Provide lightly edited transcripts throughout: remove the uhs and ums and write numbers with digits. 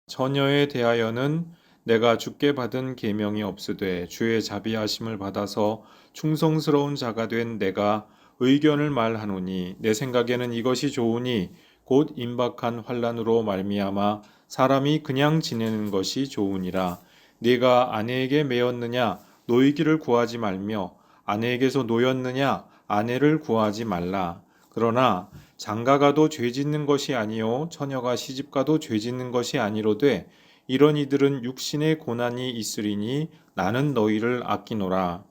처녀에 대하여는 내가 주께 받은 계명이 없으되 주의 자비하심을 받아서 충성스러운 자가 된 내가 의견을 말하노니 내 생각에는 이것이 좋으니 곧 임박한 환난으로 말미암아 사람이 그냥 지내는 것이 좋으니라. 네가 아내에게 매였느냐 노이기를 구하지 말며 아내에게서 노였느냐 아내를 구하지 말라. 그러나 장가가도 죄짓는 것이 아니요 처녀가 시집가도 죄짓는 것이 아니로되 이런 이들은 육신의 고난이 있으리니 나는 너희를 아끼노라.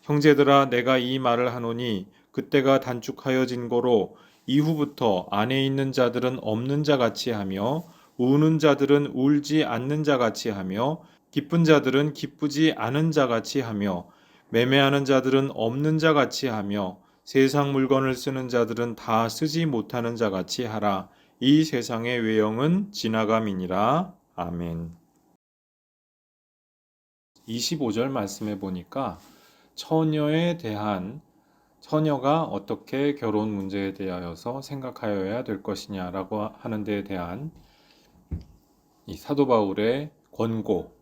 형제들아 내가 이 말을 하노니 그때가 단축하여진 거로 이후부터 안에 있는 자들은 없는 자 같이 하며 우는 자들은 울지 않는 자 같이 하며 기쁜 자들은 기쁘지 않은 자 같이 하며 매매하는 자들은 없는 자 같이 하며 세상 물건을 쓰는 자들은 다 쓰지 못하는 자 같이 하라. 이 세상의 외형은 지나감이니라. 아멘. 25절 말씀해 보니까 처녀가 어떻게 결혼 문제에 대하여서 생각하여야 될 것이냐라고 하는 데에 대한 이 사도 바울의 권고,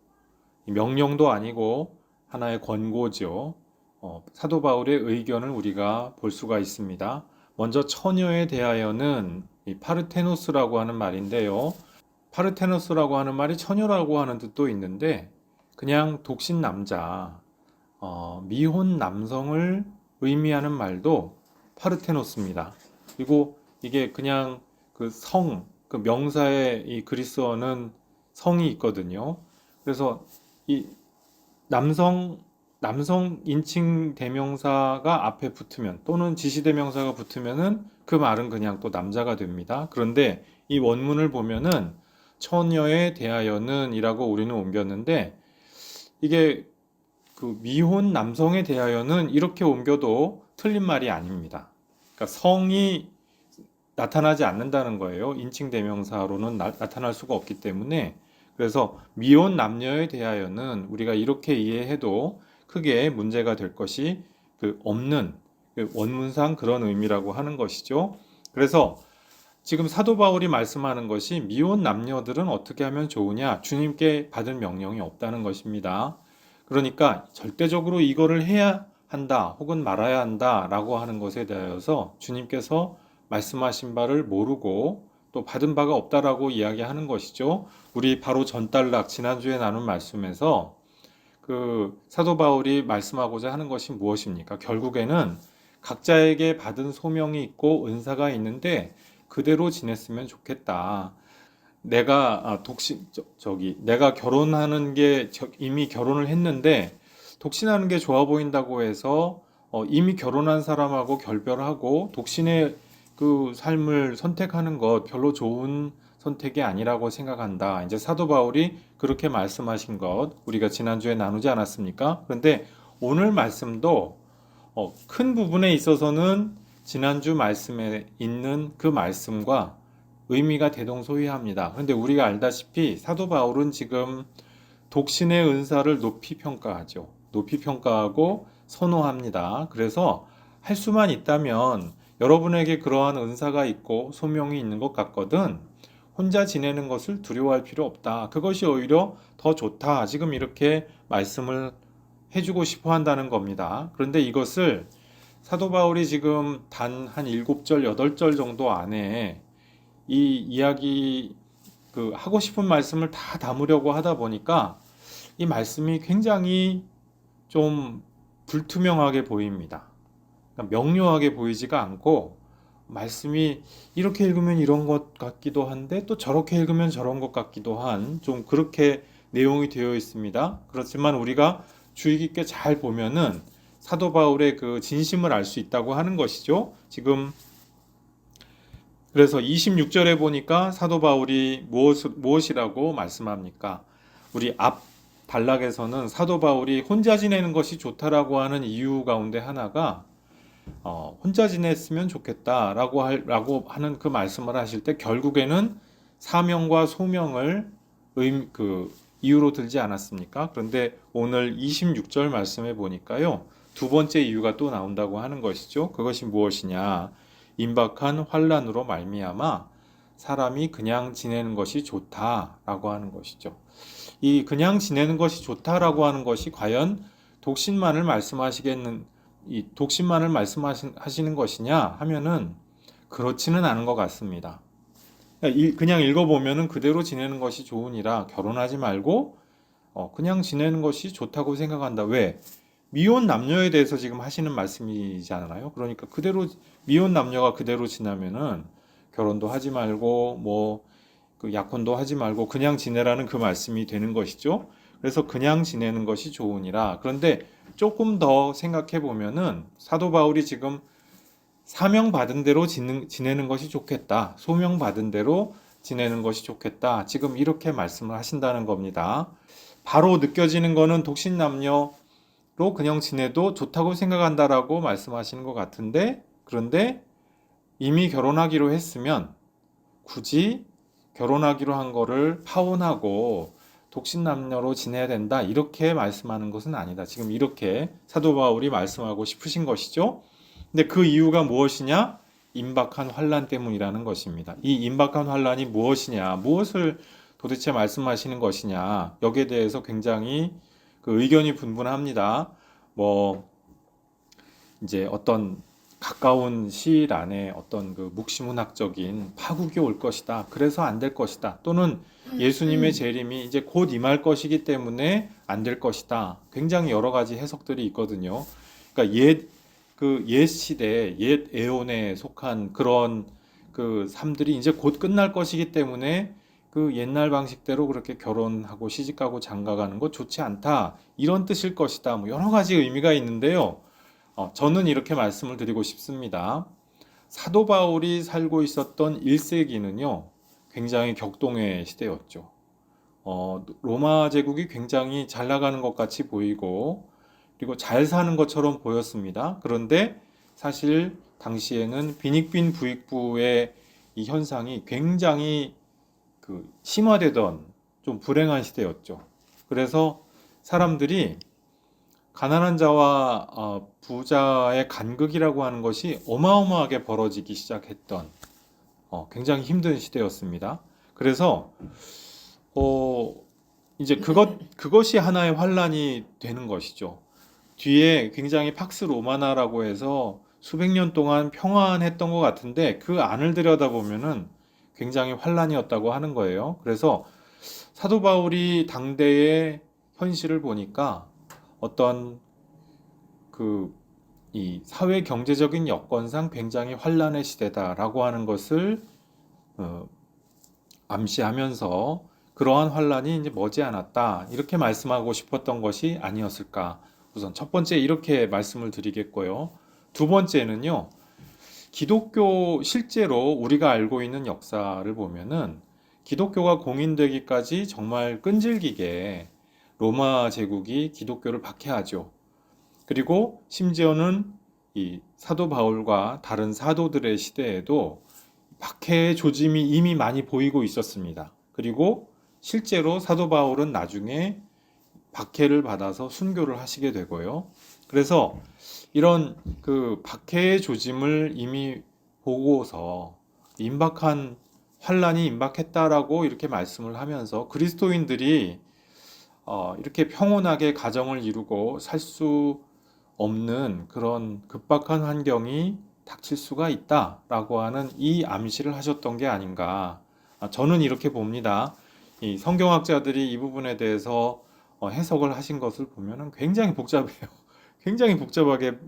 명령도 아니고 하나의 권고죠. 사도 바울의 의견을 우리가 볼 수가 있습니다. 먼저 처녀에 대하여는 이 파르테노스라고 하는 말인데요. 파르테노스라고 하는 말이 처녀라고 하는 뜻도 있는데 그냥 독신 남자, 미혼 남성을 의미하는 말도 파르테노스입니다. 그리고 이게 그냥 그 명사의 이 그리스어는 성이 있거든요. 그래서 이 남성 인칭 대명사가 앞에 붙으면 또는 지시 대명사가 붙으면은 그 말은 그냥 또 남자가 됩니다. 그런데 이 원문을 보면은 처녀에 대하여는 이라고 우리는 옮겼는데 이게 그 미혼 남성에 대하여는 이렇게 옮겨도 틀린 말이 아닙니다. 그러니까 성이 나타나지 않는다는 거예요. 인칭 대명사로는 나타날 수가 없기 때문에 그래서 미혼 남녀에 대하여는 우리가 이렇게 이해해도 크게 문제가 될 것이 없는 원문상 그런 의미라고 하는 것이죠. 그래서 지금 사도 바울이 말씀하는 것이 미혼 남녀들은 어떻게 하면 좋으냐? 주님께 받은 명령이 없다는 것입니다. 그러니까 절대적으로 이거를 해야 한다 혹은 말아야 한다라고 하는 것에 대하여서 주님께서 말씀하신 바를 모르고 또 받은 바가 없다라고 이야기하는 것이죠. 우리 바로 전달락 지난주에 나눈 말씀에서 그 사도 바울이 말씀하고자 하는 것이 무엇입니까? 결국에는 각자에게 받은 소명이 있고 은사가 있는데 그대로 지냈으면 좋겠다. 내가 결혼하는 게 이미 결혼을 했는데 독신하는 게 좋아 보인다고 해서 이미 결혼한 사람하고 결별하고 독신의 그 삶을 선택하는 것 별로 좋은 선택이 아니라고 생각한다. 이제 사도 바울이 그렇게 말씀하신 것 우리가 지난주에 나누지 않았습니까? 그런데 오늘 말씀도 큰 부분에 있어서는 지난주 말씀에 있는 그 말씀과 의미가 대동소이합니다. 그런데 우리가 알다시피 사도 바울은 지금 독신의 은사를 높이 평가하죠. 높이 평가하고 선호합니다. 그래서 할 수만 있다면 여러분에게 그러한 은사가 있고 소명이 있는 것 같거든 혼자 지내는 것을 두려워할 필요 없다. 그것이 오히려 더 좋다. 지금 이렇게 말씀을 해주고 싶어 한다는 겁니다. 그런데 이것을 사도 바울이 지금 단 한 7절, 8절 정도 안에 이 이야기 하고 싶은 말씀을 다 담으려고 하다 보니까 이 말씀이 굉장히 좀 불투명하게 보입니다. 그러니까 명료하게 보이지가 않고 말씀이 이렇게 읽으면 이런 것 같기도 한데 또 저렇게 읽으면 저런 것 같기도 한 좀 그렇게 내용이 되어 있습니다. 그렇지만 우리가 주의 깊게 잘 보면은 사도 바울의 그 진심을 알 수 있다고 하는 것이죠. 지금 그래서 26절에 보니까 사도 바울이 무엇이라고 말씀합니까? 우리 앞 단락에서는 사도 바울이 혼자 지내는 것이 좋다라고 하는 이유 가운데 하나가 혼자 지냈으면 좋겠다라고 하는 그 말씀을 하실 때 결국에는 사명과 소명을 이유로 들지 않았습니까? 그런데 오늘 26절 말씀에 보니까요. 두 번째 이유가 또 나온다고 하는 것이죠. 그것이 무엇이냐? 임박한 환난으로 말미암아 사람이 그냥 지내는 것이 좋다라고 하는 것이죠. 이 그냥 지내는 것이 좋다라고 하는 것이 과연 독신만을 말씀하시는 것이냐 하면은 그렇지는 않은 것 같습니다. 그냥 읽어보면은 그대로 지내는 것이 좋으니라 결혼하지 말고 그냥 지내는 것이 좋다고 생각한다. 왜? 미혼 남녀에 대해서 지금 하시는 말씀이잖아요. 그러니까 미혼 남녀가 그대로 지나면은 결혼도 하지 말고 그 약혼도 하지 말고 그냥 지내라는 그 말씀이 되는 것이죠. 그래서 그냥 지내는 것이 좋으니라. 그런데 조금 더 생각해 보면은 사도 바울이 지금 사명받은 대로 지내는 것이 좋겠다. 소명받은 대로 지내는 것이 좋겠다. 지금 이렇게 말씀을 하신다는 겁니다. 바로 느껴지는 거는 독신남녀로 그냥 지내도 좋다고 생각한다라고 말씀하시는 것 같은데, 그런데 이미 결혼하기로 했으면 굳이 결혼하기로 한 거를 파혼하고 독신남녀로 지내야 된다. 이렇게 말씀하는 것은 아니다. 지금 이렇게 사도 바울이 말씀하고 싶으신 것이죠. 근데 그 이유가 무엇이냐? 임박한 환난 때문이라는 것입니다. 이 임박한 환난이 무엇이냐? 무엇을 도대체 말씀하시는 것이냐? 여기에 대해서 굉장히 그 의견이 분분합니다. 이제 어떤 가까운 시일 안에 어떤 그 묵시문학적인 파국이 올 것이다. 그래서 안 될 것이다. 또는 예수님의 재림이 이제 곧 임할 것이기 때문에 안 될 것이다. 굉장히 여러 가지 해석들이 있거든요. 그러니까 옛 시대, 옛 에온에 속한 그런 그 삶들이 이제 곧 끝날 것이기 때문에 그 옛날 방식대로 그렇게 결혼하고 시집가고 장가가는 거 좋지 않다. 이런 뜻일 것이다. 여러 가지 의미가 있는데요. 저는 이렇게 말씀을 드리고 싶습니다. 사도 바울이 살고 있었던 1세기는요, 굉장히 격동의 시대였죠. 로마 제국이 굉장히 잘 나가는 것 같이 보이고, 그리고 잘 사는 것처럼 보였습니다. 그런데 사실 당시에는 빈익빈 부익부의 이 현상이 굉장히 심화되던 좀 불행한 시대였죠. 그래서 사람들이 가난한 자와 부자의 간극이라고 하는 것이 어마어마하게 벌어지기 시작했던 굉장히 힘든 시대였습니다. 그래서 이제 그것이 하나의 환란이 되는 것이죠. 뒤에 굉장히 팍스 로마나라고 해서 수백 년 동안 평안했던 것 같은데 그 안을 들여다보면은 굉장히 환란이었다고 하는 거예요. 그래서 사도 바울이 당대의 현실을 보니까 어떤 이 사회 경제적인 여건상 굉장히 환란의 시대다라고 하는 것을 암시하면서 그러한 환란이 이제 머지않았다 이렇게 말씀하고 싶었던 것이 아니었을까. 우선 첫 번째 이렇게 말씀을 드리겠고요. 두 번째는요. 실제로 우리가 알고 있는 역사를 보면은 기독교가 공인되기까지 정말 끈질기게 로마 제국이 기독교를 박해하죠. 그리고 심지어는 이 사도 바울과 다른 사도들의 시대에도 박해의 조짐이 이미 많이 보이고 있었습니다. 그리고 실제로 사도 바울은 나중에 박해를 받아서 순교를 하시게 되고요. 그래서 이런 그 박해의 조짐을 이미 보고서 임박한 환란이 임박했다라고 이렇게 말씀을 하면서 그리스도인들이 이렇게 평온하게 가정을 이루고 살 수 없는 그런 급박한 환경이 닥칠 수가 있다라고 하는 이 암시를 하셨던 게 아닌가. 저는 이렇게 봅니다. 이 성경학자들이 이 부분에 대해서 해석을 하신 것을 보면은 굉장히 복잡해요. 굉장히 복잡하게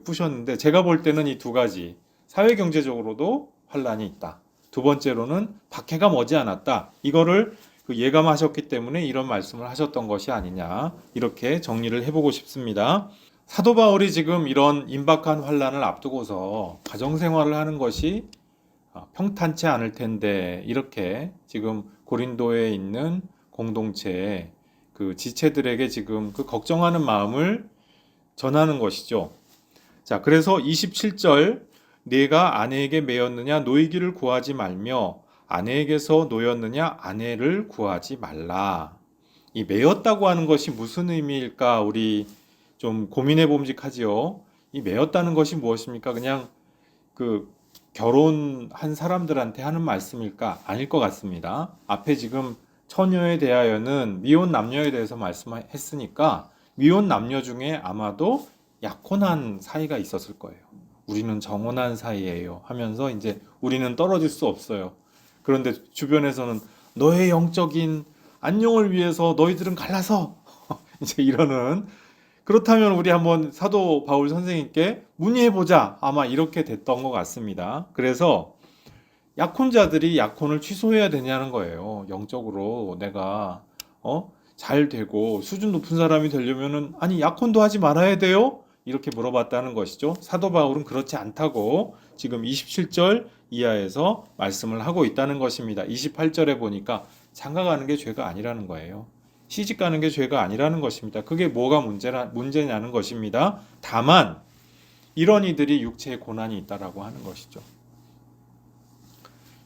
푸셨는데 제가 볼 때는 이 두 가지 사회 경제적으로도 환란이 있다. 두 번째로는 박해가 머지않았다. 이거를 예감하셨기 때문에 이런 말씀을 하셨던 것이 아니냐 이렇게 정리를 해보고 싶습니다. 사도 바울이 지금 이런 임박한 환란을 앞두고서 가정생활을 하는 것이 평탄치 않을 텐데 이렇게 지금 고린도에 있는 공동체의 그 지체들에게 지금 그 걱정하는 마음을 전하는 것이죠. 자, 그래서 27절 네가 아내에게 매였느냐 노이기를 구하지 말며 아내에게서 노였느냐 아내를 구하지 말라. 이 매였다고 하는 것이 무슨 의미일까 우리 좀 고민해 봄직하지요. 이 매였다는 것이 무엇입니까? 그냥 결혼한 사람들한테 하는 말씀일까? 아닐 것 같습니다. 앞에 지금 처녀에 대하여는 미혼 남녀에 대해서 말씀했으니까 미혼 남녀 중에 아마도 약혼한 사이가 있었을 거예요. 우리는 정혼한 사이예요 하면서 이제 우리는 떨어질 수 없어요. 그런데 주변에서는 너의 영적인 안녕을 위해서 너희들은 갈라서 이제 이러는, 그렇다면 우리 한번 사도 바울 선생님께 문의해보자, 아마 이렇게 됐던 것 같습니다. 그래서 약혼자들이 약혼을 취소해야 되냐는 거예요. 영적으로 내가 잘 되고 수준 높은 사람이 되려면은 아니 약혼도 하지 말아야 돼요? 이렇게 물어봤다는 것이죠. 사도 바울은 그렇지 않다고 지금 27절 이하에서 말씀을 하고 있다는 것입니다. 28절에 보니까 장가가는 게 죄가 아니라는 거예요. 시집가는 게 죄가 아니라는 것입니다. 그게 뭐가 문제냐는 것입니다. 다만 이런 이들이 육체에 고난이 있다라고 하는 것이죠.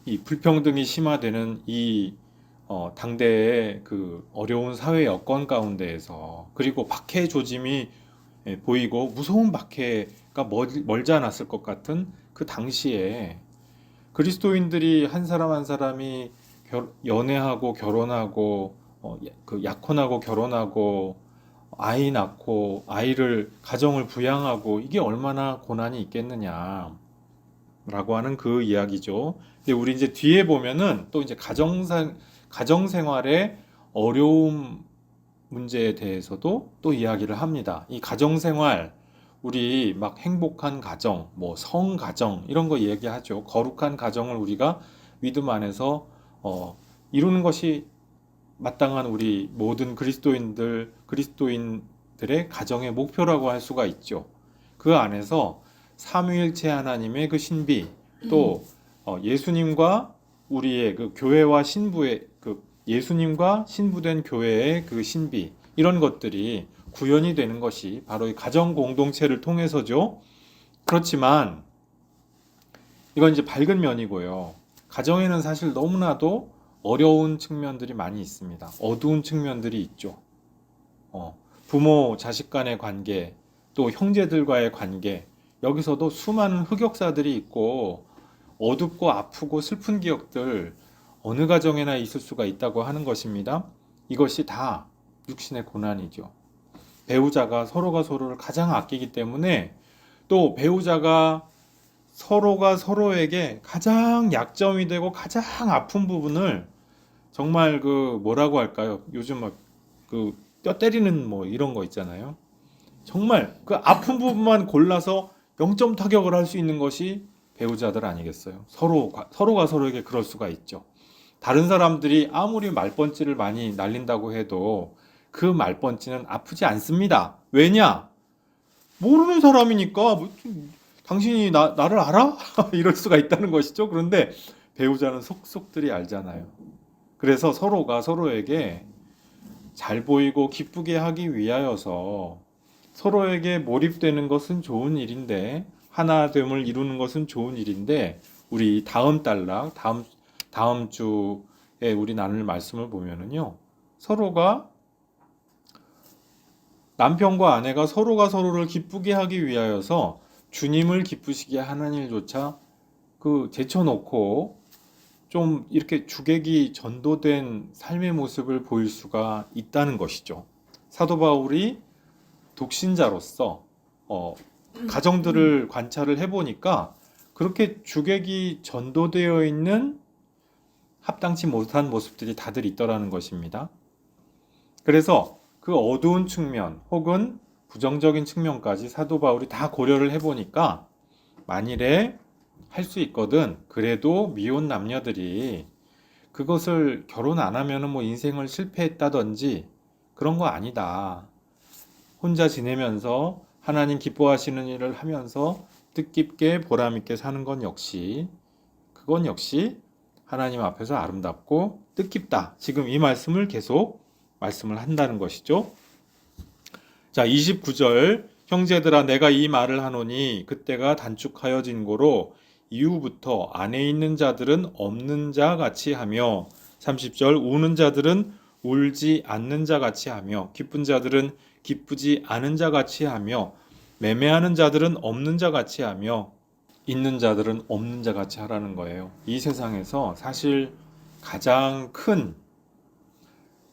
이 불평등이 심화되는 이 당대의 그 어려운 사회 여건 가운데에서, 그리고 박해 조짐이 보이고 무서운 박해가 멀지 않았을 것 같은 그 당시에 그리스도인들이 한 사람 한 사람이 연애하고 결혼하고 그 약혼하고 결혼하고 아이 낳고 아이를 가정을 부양하고 이게 얼마나 고난이 있겠느냐라고 하는 그 이야기죠. 근데 우리 이제 뒤에 보면은 또 이제 가정생활의 어려움 문제에 대해서도 또 이야기를 합니다. 이 가정생활, 우리 막 행복한 가정, 뭐 성가정 이런 거 얘기하죠. 거룩한 가정을 우리가 믿음 안에서 이루는 것이 마땅한 우리 모든 그리스도인들의 가정의 목표라고 할 수가 있죠. 그 안에서 삼위일체 하나님의 그 신비, 또 예수님과 우리의 그 교회와 신부의 그 예수님과 신부된 교회의 그 신비, 이런 것들이 구현이 되는 것이 바로 이 가정 공동체를 통해서죠. 그렇지만 이건 이제 밝은 면이고요. 가정에는 사실 너무나도 어려운 측면들이 많이 있습니다. 어두운 측면들이 있죠. 부모 자식 간의 관계, 또 형제들과의 관계, 여기서도 수많은 흑역사들이 있고 어둡고 아프고 슬픈 기억들 어느 가정에나 있을 수가 있다고 하는 것입니다. 이것이 다 육신의 고난이죠. 배우자가 서로가 서로를 가장 아끼기 때문에, 또 배우자가 서로가 서로에게 가장 약점이 되고 가장 아픈 부분을 정말 그 뭐라고 할까요? 요즘 막 그 뼈 때리는 뭐 이런 거 있잖아요. 정말 그 아픈 부분만 골라서 0점 타격을 할 수 있는 것이 배우자들 아니겠어요? 서로가 서로에게 그럴 수가 있죠. 다른 사람들이 아무리 말펀치를 많이 날린다고 해도 그 말펀치는 아프지 않습니다. 왜냐? 모르는 사람이니까 당신이 나를 알아? 이럴 수가 있다는 것이죠. 그런데 배우자는 속속들이 알잖아요. 그래서 서로가 서로에게 잘 보이고 기쁘게 하기 위하여서 서로에게 몰입되는 것은 좋은 일인데, 하나됨을 이루는 것은 좋은 일인데, 우리 다음 단락, 다음 주에 우리 나눌 말씀을 보면은요, 서로가 남편과 아내가 서로가 서로를 기쁘게 하기 위하여서 주님을 기쁘시게 하는 일조차 그 제쳐놓고 좀 이렇게 주객이 전도된 삶의 모습을 보일 수가 있다는 것이죠. 사도 바울이 독신자로서 가정들을 관찰을 해보니까 그렇게 주객이 전도되어 있는 합당치 못한 모습들이 다들 있더라는 것입니다. 그래서 그 어두운 측면 혹은 부정적인 측면까지 사도 바울이 다 고려를 해보니까 만일에 할 수 있거든, 그래도 미혼 남녀들이 그것을 결혼 안 하면은 뭐 인생을 실패했다든지 그런 거 아니다. 혼자 지내면서 하나님 기뻐하시는 일을 하면서 뜻깊게 보람있게 사는 그건 역시 하나님 앞에서 아름답고 뜻깊다. 지금 이 말씀을 계속 말씀을 한다는 것이죠. 자, 29절. 형제들아 내가 이 말을 하노니 그때가 단축하여진 고로 이후부터 안에 있는 자들은 없는 자 같이 하며, 30절. 우는 자들은 울지 않는 자 같이 하며 기쁜 자들은 기쁘지 않은 자 같이 하며 매매하는 자들은 없는 자 같이 하며, 있는 자들은 없는 자 같이 하라는 거예요. 이 세상에서 사실 가장 큰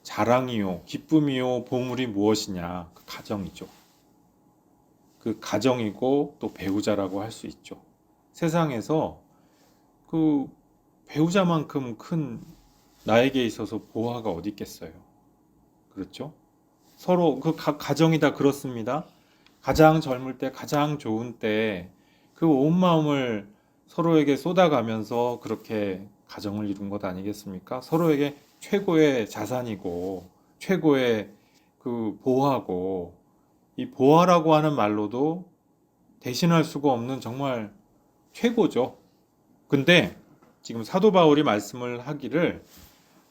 자랑이요, 기쁨이요, 보물이 무엇이냐? 그 가정이죠. 그 가정이고 또 배우자라고 할 수 있죠. 세상에서 그 배우자만큼 큰 나에게 있어서 보화가 어디 있겠어요. 그렇죠? 서로 그 가정이 다 그렇습니다. 가장 젊을 때, 가장 좋은 때 그 온 마음을 서로에게 쏟아가면서 그렇게 가정을 이룬 것 아니겠습니까? 서로에게 최고의 자산이고 최고의 그 보화고, 이 보화라고 하는 말로도 대신할 수가 없는 정말 최고죠. 근데 지금 사도 바울이 말씀을 하기를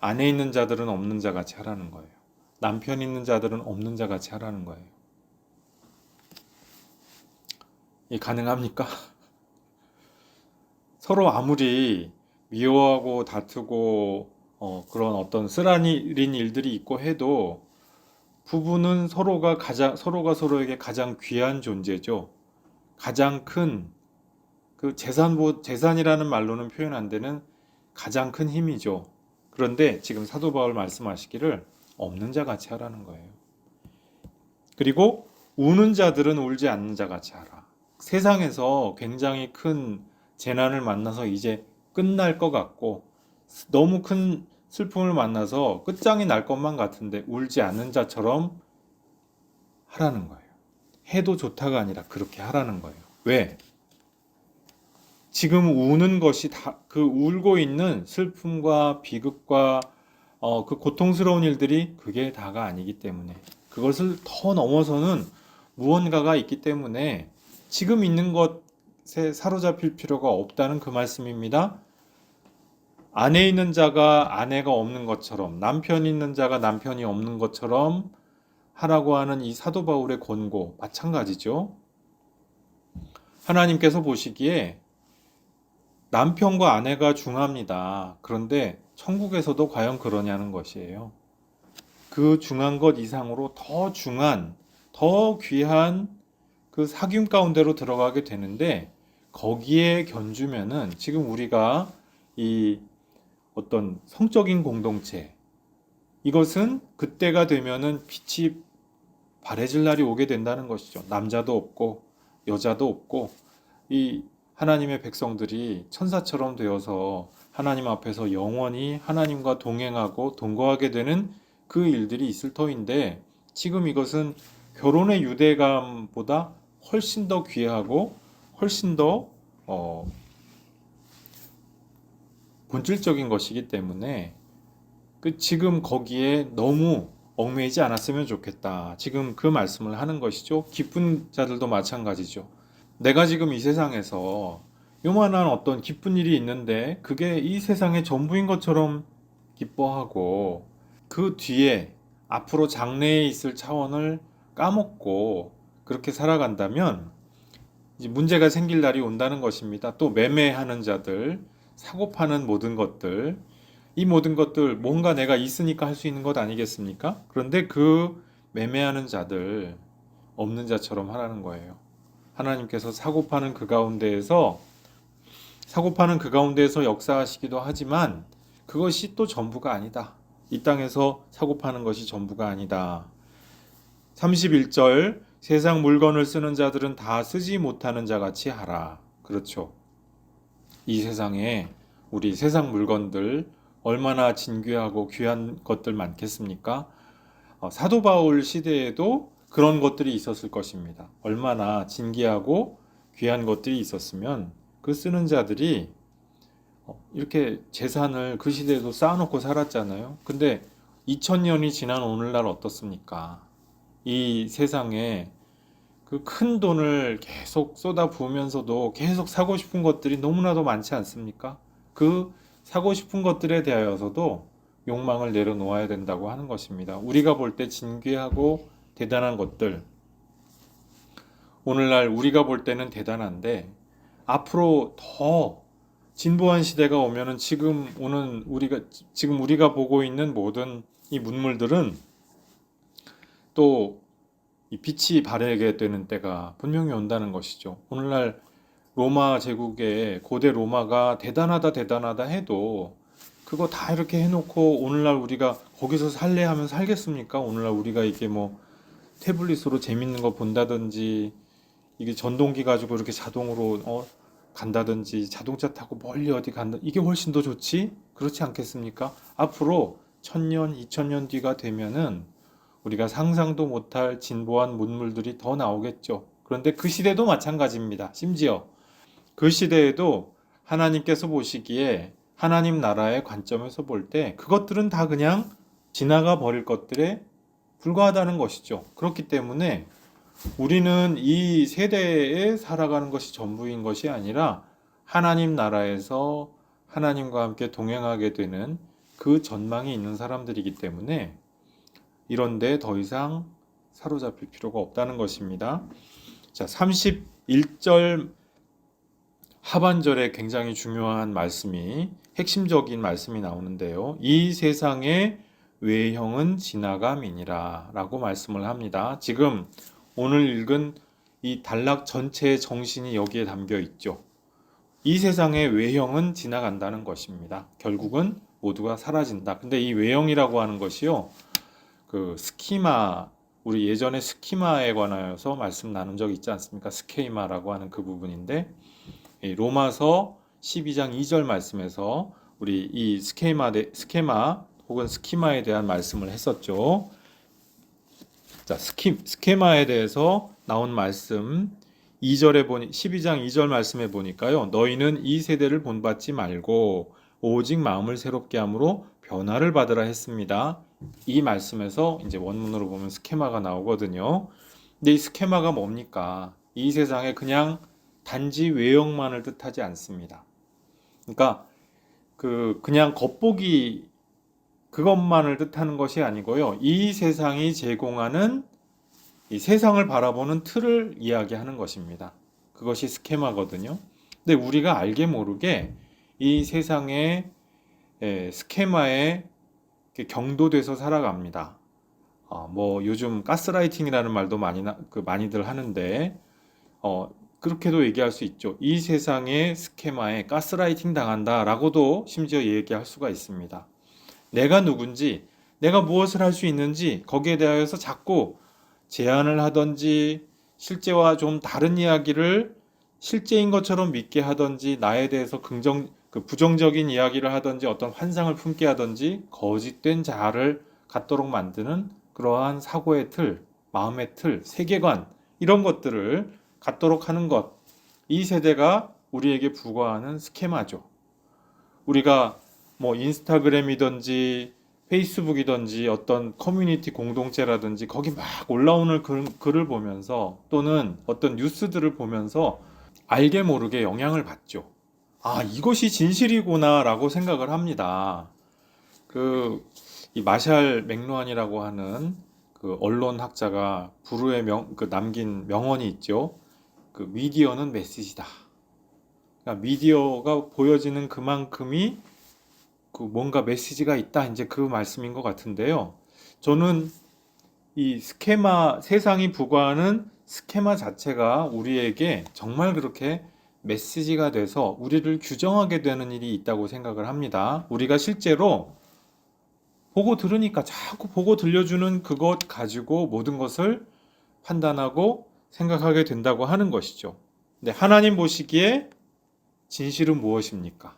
아내 있는 자들은 없는 자 같이 하라는 거예요. 남편 있는 자들은 없는 자 같이 하라는 거예요. 이 가능합니까? 서로 아무리 미워하고 다투고 그런 어떤 쓰라린 일들이 있고 해도 부부는 서로가 서로에게 가장 귀한 존재죠. 가장 큰 그 재산이라는 말로는 표현 안 되는 가장 큰 힘이죠. 그런데 지금 사도 바울 말씀하시기를 없는 자 같이 하라는 거예요. 그리고 우는 자들은 울지 않는 자 같이 하라. 세상에서 굉장히 큰 재난을 만나서 이제 끝날 것 같고 너무 큰 슬픔을 만나서 끝장이 날 것만 같은데 울지 않는 자처럼 하라는 거예요. 해도 좋다가 아니라 그렇게 하라는 거예요. 왜? 지금 우는 것이 다 그 울고 있는 슬픔과 비극과 그 고통스러운 일들이 그게 다가 아니기 때문에, 그것을 더 넘어서는 무언가가 있기 때문에 지금 있는 것에 사로잡힐 필요가 없다는 그 말씀입니다. 아내 있는 자가 아내가 없는 것처럼, 남편 있는 자가 남편이 없는 것처럼 하라고 하는 이 사도 바울의 권고 마찬가지죠. 하나님께서 보시기에 남편과 아내가 중합니다. 그런데 천국에서도 과연 그러냐는 것이에요. 그 중한 것 이상으로 더 중한, 더 귀한 그 사귐 가운데로 들어가게 되는데, 거기에 견주면은 지금 우리가 이 어떤 성적인 공동체, 이것은 그때가 되면은 빛이 바래질 날이 오게 된다는 것이죠. 남자도 없고 여자도 없고 이 하나님의 백성들이 천사처럼 되어서 하나님 앞에서 영원히 하나님과 동행하고 동거하게 되는 그 일들이 있을 터인데, 지금 이것은 결혼의 유대감보다 훨씬 더 귀하고 훨씬 더 본질적인 것이기 때문에 지금 거기에 너무 얽매이지 않았으면 좋겠다. 지금 그 말씀을 하는 것이죠. 기쁜 자들도 마찬가지죠. 내가 지금 이 세상에서 요만한 어떤 기쁜 일이 있는데 그게 이 세상의 전부인 것처럼 기뻐하고, 그 뒤에 앞으로 장래에 있을 차원을 까먹고 그렇게 살아간다면 이제 문제가 생길 날이 온다는 것입니다. 또 매매하는 자들, 사고 파는 모든 것들, 이 모든 것들 뭔가 내가 있으니까 할 수 있는 것 아니겠습니까? 그런데 그 매매하는 자들 없는 자처럼 하라는 거예요. 하나님께서 사고 파는 그 가운데에서 역사하시기도 하지만 그것이 또 전부가 아니다. 이 땅에서 사고 파는 것이 전부가 아니다. 31절, 세상 물건을 쓰는 자들은 다 쓰지 못하는 자 같이 하라. 그렇죠. 이 세상에 우리 세상 물건들 얼마나 진귀하고 귀한 것들 많겠습니까? 사도 바울 시대에도 그런 것들이 있었을 것입니다. 얼마나 진귀하고 귀한 것들이 있었으면 그 쓰는 자들이 이렇게 재산을 그 시대에도 쌓아놓고 살았잖아요. 근데 2000년이 지난 오늘날 어떻습니까? 이 세상에 그 큰 돈을 계속 쏟아 부으면서도 계속 사고 싶은 것들이 너무나도 많지 않습니까? 그 사고 싶은 것들에 대하여서도 욕망을 내려놓아야 된다고 하는 것입니다. 우리가 볼 때 진귀하고 대단한 것들, 오늘날 우리가 볼 때는 대단한데 앞으로 더 진보한 시대가 오면은 지금 우리가 보고 있는 모든 이 문물들은 또 이 빛이 바래게 되는 때가 분명히 온다는 것이죠. 오늘날 로마 제국의 고대 로마가 대단하다 해도 그거 다 이렇게 해놓고 오늘날 우리가 거기서 살래 하면 살겠습니까? 오늘날 우리가 이게 뭐 태블릿으로 재밌는 거 본다든지 이게 전동기 가지고 이렇게 자동으로 간다든지 자동차 타고 멀리 어디 간다 이게 훨씬 더 좋지? 그렇지 않겠습니까? 앞으로 1000년, 2000년 뒤가 되면은 우리가 상상도 못할 진보한 문물들이 더 나오겠죠. 그런데 그 시대도 마찬가지입니다. 심지어 그 시대에도 하나님께서 보시기에 하나님 나라의 관점에서 볼 때 그것들은 다 그냥 지나가 버릴 것들에 불과하다는 것이죠. 그렇기 때문에 우리는 이 세대에 살아가는 것이 전부인 것이 아니라 하나님 나라에서 하나님과 함께 동행하게 되는 그 전망이 있는 사람들이기 때문에 이런데 더 이상 사로잡힐 필요가 없다는 것입니다. 자, 31절 하반절에 굉장히 중요한 말씀이 핵심적인 말씀이 나오는데요. 이 세상의 외형은 지나감이니라 라고 말씀을 합니다. 지금 오늘 읽은 이 단락 전체의 정신이 여기에 담겨 있죠. 이 세상의 외형은 지나간다는 것입니다. 결국은 모두가 사라진다. 근데 이 외형이라고 하는 것이요. 그 스키마, 우리 예전에 스키마에 관하여서 말씀 나눈 적 있지 않습니까? 스케이마라고 하는 그 부분인데 로마서 12장 2절 말씀에서 우리 이 스케마 혹은 스키마에 대한 말씀을 했었죠. 자, 스케마에 대해서 나온 말씀 2절에 보니 12장 2절 말씀에 보니까요. 너희는 이 세대를 본받지 말고 오직 마음을 새롭게 함으로 변화를 받으라 했습니다. 이 말씀에서 이제 원문으로 보면 스케마가 나오거든요. 근데 이 스케마가 뭡니까? 이 세상에 그냥 단지 외형만을 뜻하지 않습니다. 그러니까 그냥 겉보기 그것만을 뜻하는 것이 아니고요. 이 세상이 제공하는 이 세상을 바라보는 틀을 이야기하는 것입니다. 그것이 스케마거든요. 근데 우리가 알게 모르게 이 세상의 스케마에 경도돼서 살아갑니다. 뭐 요즘 가스라이팅이라는 말도 많이들 하는데 그렇게도 얘기할 수 있죠. 이 세상의 스케마에 가스라이팅 당한다라고도 심지어 얘기할 수가 있습니다. 내가 누군지, 내가 무엇을 할 수 있는지 거기에 대하여서 자꾸 제안을 하든지 실제와 좀 다른 이야기를 실제인 것처럼 믿게 하든지 나에 대해서 부정적인 이야기를 하든지 어떤 환상을 품게 하든지 거짓된 자아를 갖도록 만드는 그러한 사고의 틀, 마음의 틀, 세계관 이런 것들을 갖도록 하는 것. 이 세대가 우리에게 부과하는 스케마죠. 우리가 뭐 인스타그램이든지 페이스북이든지 어떤 커뮤니티 공동체라든지 거기 막 올라오는 글을 보면서 또는 어떤 뉴스들을 보면서 알게 모르게 영향을 받죠. 아, 이것이 진실이구나 라고 생각을 합니다. 이 마샬 맥루한이라고 하는 그 언론학자가 불후에 남긴 명언이 있죠. 그 미디어는 메시지다. 그러니까 미디어가 보여지는 그만큼이 뭔가 메시지가 있다. 이제 그 말씀인 것 같은데요. 저는 이 스케마, 세상이 부과하는 스케마 자체가 우리에게 정말 그렇게 메시지가 돼서 우리를 규정하게 되는 일이 있다고 생각을 합니다. 우리가 실제로 보고 들으니까 자꾸 보고 들려주는 그것 가지고 모든 것을 판단하고 생각하게 된다고 하는 것이죠. 근데 하나님 보시기에 진실은 무엇입니까?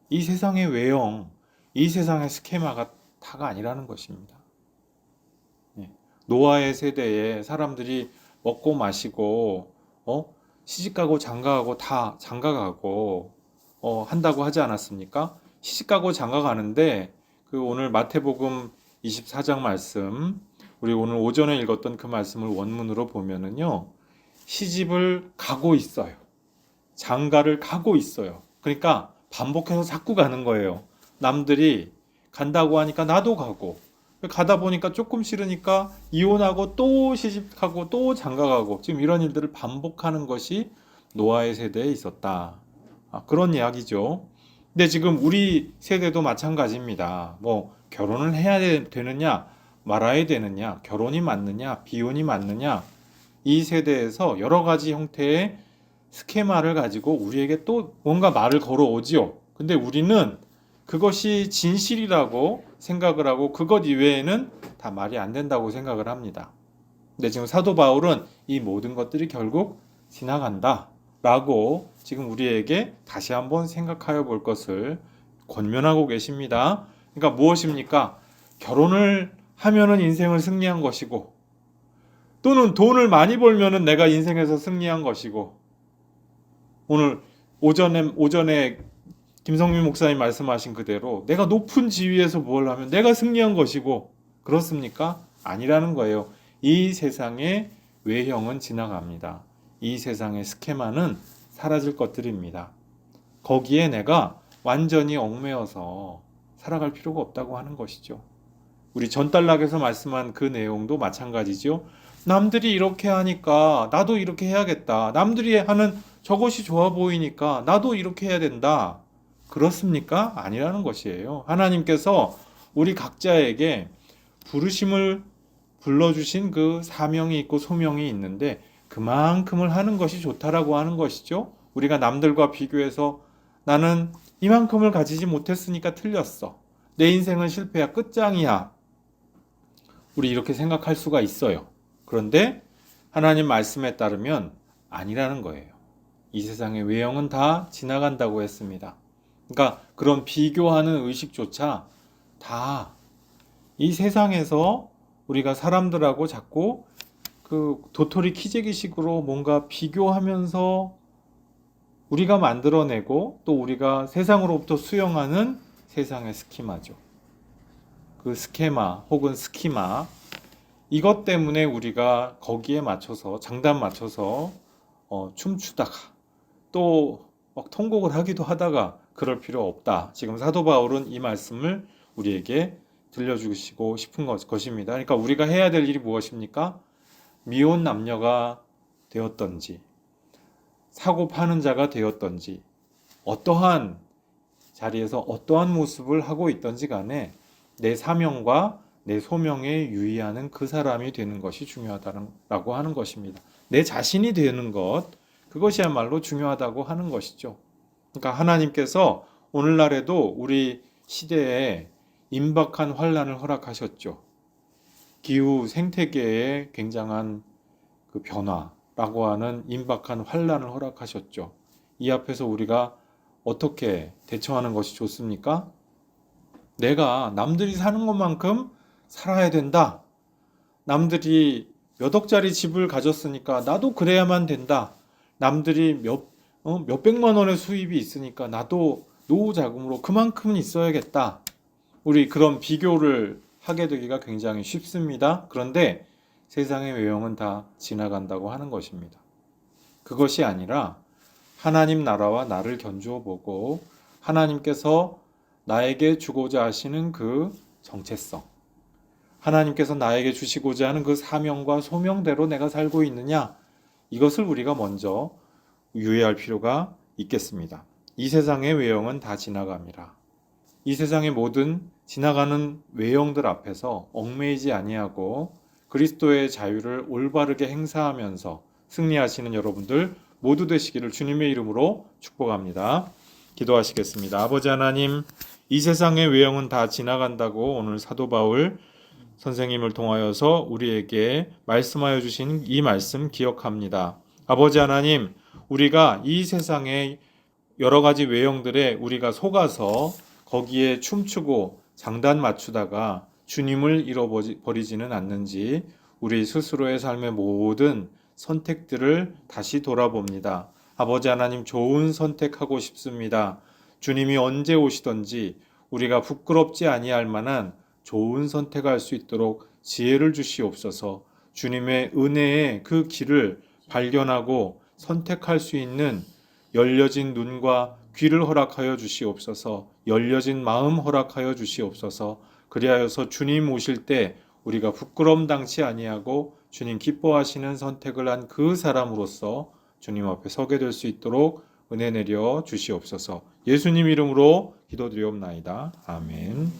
이 세상의 외형, 이 세상의 스케마가 다가 아니라는 것입니다. 노아의 세대에 사람들이 먹고 마시고 시집가고 장가가고 다 장가가고 한다고 하지 않았습니까? 시집가고 장가가는데 그 오늘 마태복음 24장 말씀 우리 오늘 오전에 읽었던 그 말씀을 원문으로 보면은요. 시집을 가고 있어요. 장가를 가고 있어요. 그러니까 반복해서 자꾸 가는 거예요. 남들이 간다고 하니까 나도 가고 가다 보니까 조금 싫으니까 이혼하고 또 시집가고 또 장가가고 지금 이런 일들을 반복하는 것이 노아의 세대에 있었다. 그런 이야기죠. 근데 지금 우리 세대도 마찬가지입니다. 뭐 결혼을 해야 되느냐 말아야 되느냐 결혼이 맞느냐 비혼이 맞느냐 이 세대에서 여러 가지 형태의 스케마를 가지고 우리에게 또 뭔가 말을 걸어오지요. 근데 우리는 그것이 진실이라고 생각을 하고 그것 이외에는 다 말이 안 된다고 생각을 합니다. 근데 지금 사도 바울은 이 모든 것들이 결국 지나간다 라고 지금 우리에게 다시 한번 생각하여 볼 것을 권면하고 계십니다. 그러니까 무엇입니까? 결혼을 하면은 인생을 승리한 것이고, 또는 돈을 많이 벌면은 내가 인생에서 승리한 것이고, 오늘 오전에 김성민 목사님 말씀하신 그대로 내가 높은 지위에서 뭘 하면 내가 승리한 것이고, 그렇습니까? 아니라는 거예요. 이 세상의 외형은 지나갑니다. 이 세상의 스케마는 사라질 것들입니다. 거기에 내가 완전히 얽매여서 살아갈 필요가 없다고 하는 것이죠. 우리 전달락에서 말씀한 그 내용도 마찬가지죠. 남들이 이렇게 하니까 나도 이렇게 해야겠다. 남들이 하는 저것이 좋아 보이니까 나도 이렇게 해야 된다. 그렇습니까? 아니라는 것이에요. 하나님께서 우리 각자에게 부르심을 불러주신 그 사명이 있고 소명이 있는데 그만큼을 하는 것이 좋다라고 하는 것이죠. 우리가 남들과 비교해서 나는 이만큼을 가지지 못했으니까 틀렸어. 내 인생은 실패야. 끝장이야. 우리 이렇게 생각할 수가 있어요. 그런데 하나님 말씀에 따르면 아니라는 거예요. 이 세상의 외형은 다 지나간다고 했습니다. 그러니까 그런 비교하는 의식조차 다 이 세상에서 우리가 사람들하고 자꾸 그 도토리 키재기식으로 뭔가 비교하면서 우리가 만들어내고 또 우리가 세상으로부터 수용하는 세상의 스키마죠. 그 스케마 혹은 스키마, 이것 때문에 우리가 거기에 맞춰서 장단 맞춰서 춤추다가 또 막 통곡을 하기도 하다가 그럴 필요 없다. 지금 사도 바울은 이 말씀을 우리에게 들려주시고 싶은 것입니다. 그러니까 우리가 해야 될 일이 무엇입니까? 미혼 남녀가 되었던지 사고 파는 자가 되었던지 어떠한 자리에서 어떠한 모습을 하고 있던지 간에 내 사명과 내 소명에 유의하는 그 사람이 되는 것이 중요하다고 하는 것입니다. 내 자신이 되는 것, 그것이야말로 중요하다고 하는 것이죠. 그러니까 하나님께서 오늘날에도 우리 시대에 임박한 환란을 허락하셨죠. 기후 생태계의 굉장한 그 변화라고 하는 임박한 환란을 허락하셨죠. 이 앞에서 우리가 어떻게 대처하는 것이 좋습니까? 내가 남들이 사는 것만큼 살아야 된다. 남들이 몇 억짜리 집을 가졌으니까 나도 그래야만 된다. 남들이 몇백만 원의 수입이 있으니까 나도 노후 자금으로 그만큼은 있어야겠다. 우리 그런 비교를 하게 되기가 굉장히 쉽습니다. 그런데 세상의 외형은 다 지나간다고 하는 것입니다. 그것이 아니라 하나님 나라와 나를 견주어 보고 하나님께서 나에게 주고자 하시는 그 정체성, 하나님께서 나에게 주시고자 하는 그 사명과 소명대로 내가 살고 있느냐, 이것을 우리가 먼저 유의할 필요가 있겠습니다. 이 세상의 외형은 다 지나갑니다. 이 세상의 모든 지나가는 외형들 앞에서 얽매이지 아니하고 그리스도의 자유를 올바르게 행사하면서 승리하시는 여러분들 모두 되시기를 주님의 이름으로 축복합니다. 기도하시겠습니다. 아버지 하나님, 이 세상의 외형은 다 지나간다고 오늘 사도 바울 선생님을 통하여서 우리에게 말씀하여 주신 이 말씀 기억합니다. 아버지 하나님, 우리가 이 세상의 여러 가지 외형들에 우리가 속아서 거기에 춤추고 장단 맞추다가 주님을 잃어버리지는 않는지 우리 스스로의 삶의 모든 선택들을 다시 돌아봅니다. 아버지 하나님, 좋은 선택하고 싶습니다. 주님이 언제 오시든지 우리가 부끄럽지 아니할 만한 좋은 선택할 수 있도록 지혜를 주시옵소서. 주님의 은혜의 그 길을 발견하고 선택할 수 있는 열려진 눈과 귀를 허락하여 주시옵소서. 열려진 마음 허락하여 주시옵소서. 그리하여서 주님 오실 때 우리가 부끄럼 당치 아니하고 주님 기뻐하시는 선택을 한 그 사람으로서 주님 앞에 서게 될 수 있도록 은혜 내려 주시옵소서. 예수님 이름으로 기도드리옵나이다. 아멘.